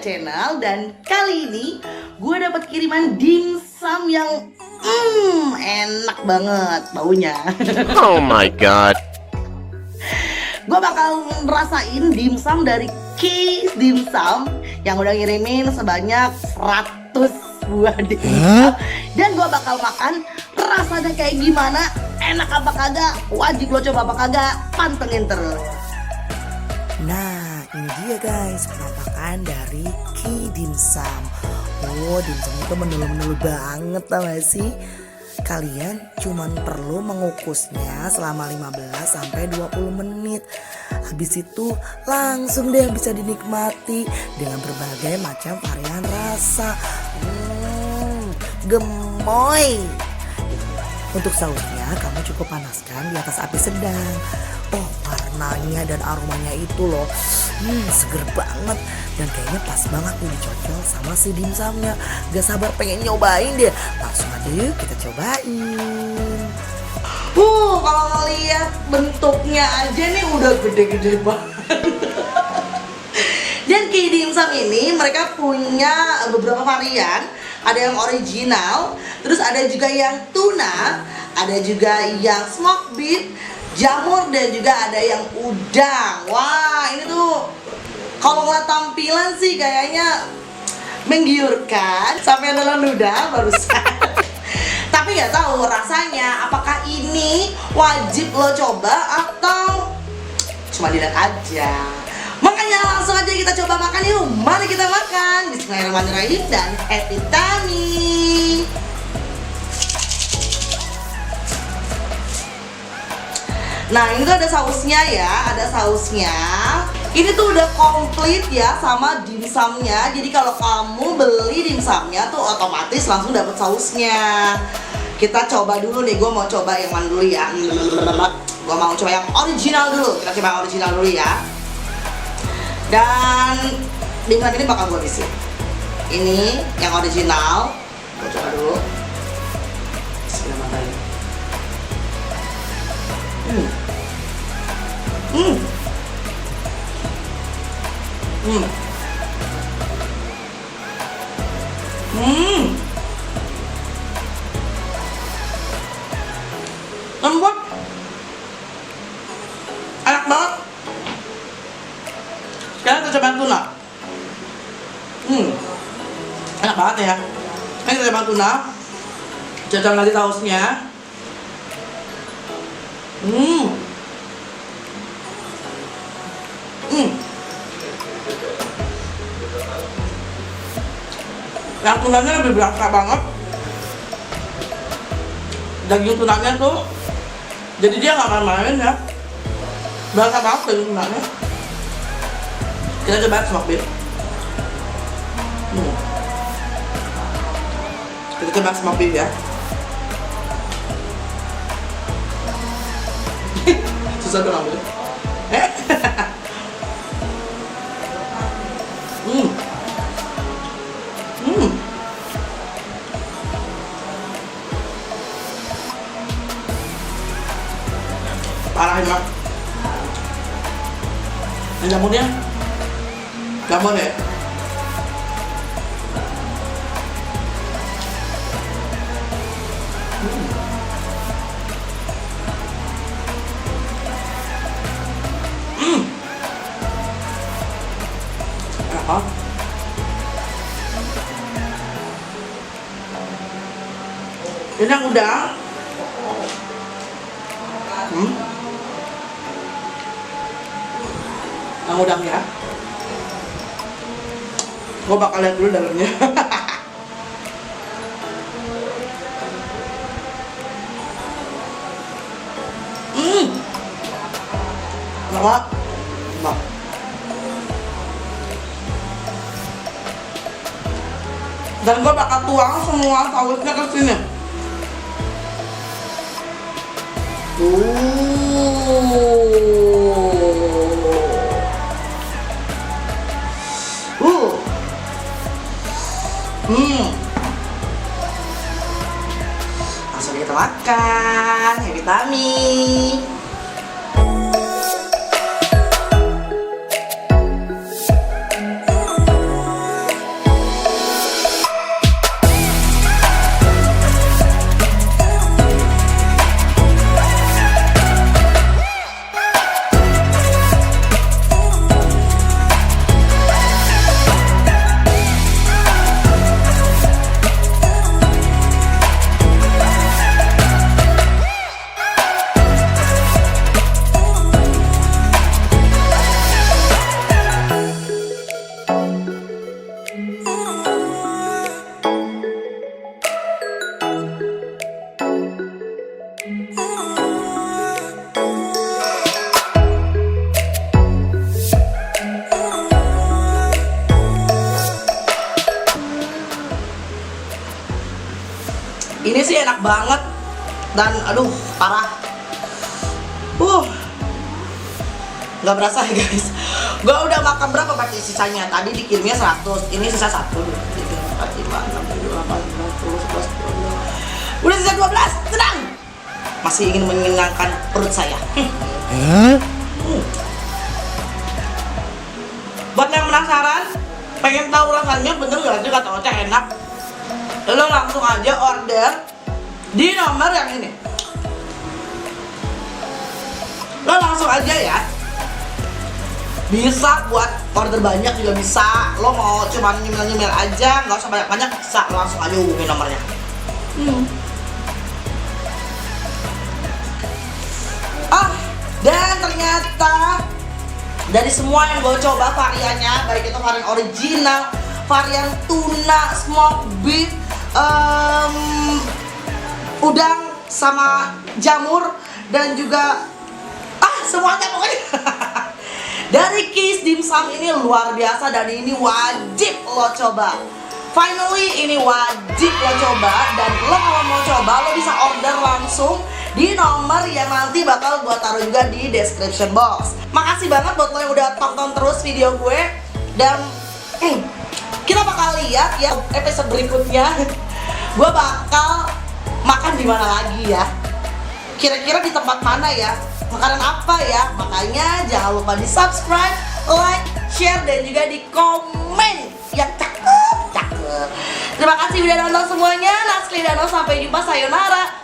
Channel. Dan kali ini gue dapat kiriman dimsum yang enak banget baunya. Oh my god. Gue bakal ngerasain dimsum dari Ki Dimsum yang udah ngirimin sebanyak 100 buah dimsum. Dan gue bakal makan rasanya kayak gimana, enak apa kagak, wajib lo coba apa kagak, pantengin terus. Nah, ini dia guys, penampakan dari Ki Dimsum. Oh, dimsum itu menelu-menelu banget, tau gak sih? Kalian cuman perlu mengukusnya selama 15-20 menit. Habis itu langsung deh bisa dinikmati dengan berbagai macam varian rasa. Gemoy. Untuk sausnya kamu cukup panaskan di atas api sedang. Oh, warnanya dan aromanya itu loh seger banget. Dan kayaknya pas banget nih dicocol sama si dimsumnya. Gak sabar pengen nyobain deh. Langsung aja yuk kita cobain. Kalau ngeliat bentuknya aja nih udah gede-gede banget. Dan Ki Dimsum ini mereka punya beberapa varian. Ada yang original, terus ada juga yang tuna, ada juga yang smoked beef, jamur, dan juga ada yang udang. Wah, ini tuh kalau ngeliat tampilan sih kayaknya menggiurkan. Sampai nelan ludah barusan. Tapi nggak tahu rasanya apakah ini wajib lo coba atau cuma dilihat aja. Makanya langsung aja kita coba makan yuk. Mari kita makan. Bismillahirrahmanirrahim dan happy tummy. Nah, ini tuh ada sausnya ya, ada sausnya. Ini tuh udah komplit ya sama dimsumnya. Jadi kalau kamu beli dimsumnya tuh otomatis langsung dapet sausnya. Kita coba dulu nih, gue mau coba yang mana dulu ya. Gue mau coba yang original dulu. Kita coba yang original dulu ya. Dan dimsum ini bakal gue habisin. Ini yang original. Gue coba dulu. Bismillahirrahmanirrahim. Lembut, enak banget. Sekarang kita coba tuna. Enak banget ya. Ini kita coba tuna. Cocok lagi sausnya. Yang tunanya lebih berasa banget. Daging tunanya tuh, jadi dia nggak main-main ya. Berasa banget daging tunanya. Kita coba smoked beef. Kita coba smoked beef ya. Susah dong ambil. Parah emang. Ini jamurnya jamur ya. Enak. Ini yang udang. Yang udang ya. Gue bakal lihat dulu dalamnya. Enak. Enak. Dan gue bakal tuang semua sausnya ke sini. Langsung kita makan. Happy tummy. banget dan aduh parah. Nggak berasa ya guys. Gue udah makan berapa pakai sisanya? Tadi dikirimnya 100, ini sisa 1, 2, 3, 4, 5, 6, 7, 8, 9, 10, 11, 12. Udah sisa 12, tenang. Masih ingin menyenangkan perut saya. Buat yang penasaran, pengen tahu rasanya bener gak sih kata Ocha enak, lo langsung aja order di nomor yang ini. Lo langsung aja ya. Bisa buat order banyak juga bisa. Lo mau cuma nyemil-nyemil aja, nggak usah banyak-banyak, bisa langsung aja hubungin nomornya. Dan ternyata dari semua yang gue coba variannya, baik itu varian original, varian tuna, smoked beef, udang sama jamur, dan juga semuanya pokoknya. Dari Keys Dim Sum ini luar biasa dan ini wajib lo coba. Finally ini wajib lo coba, dan lo kalau mau coba lo bisa order langsung di nomor yang nanti bakal gue taruh juga di description box. Makasih banget buat lo yang udah tonton terus video gue, dan kita bakal lihat ya episode berikutnya. Gue bakal makan di mana lagi ya? Kira-kira di tempat mana ya? Makanan apa ya? Makanya jangan lupa di subscribe, like, share, dan juga di komen yang cakep. Terima kasih udah nonton semuanya. Naskli Dano, sampai jumpa, sayonara.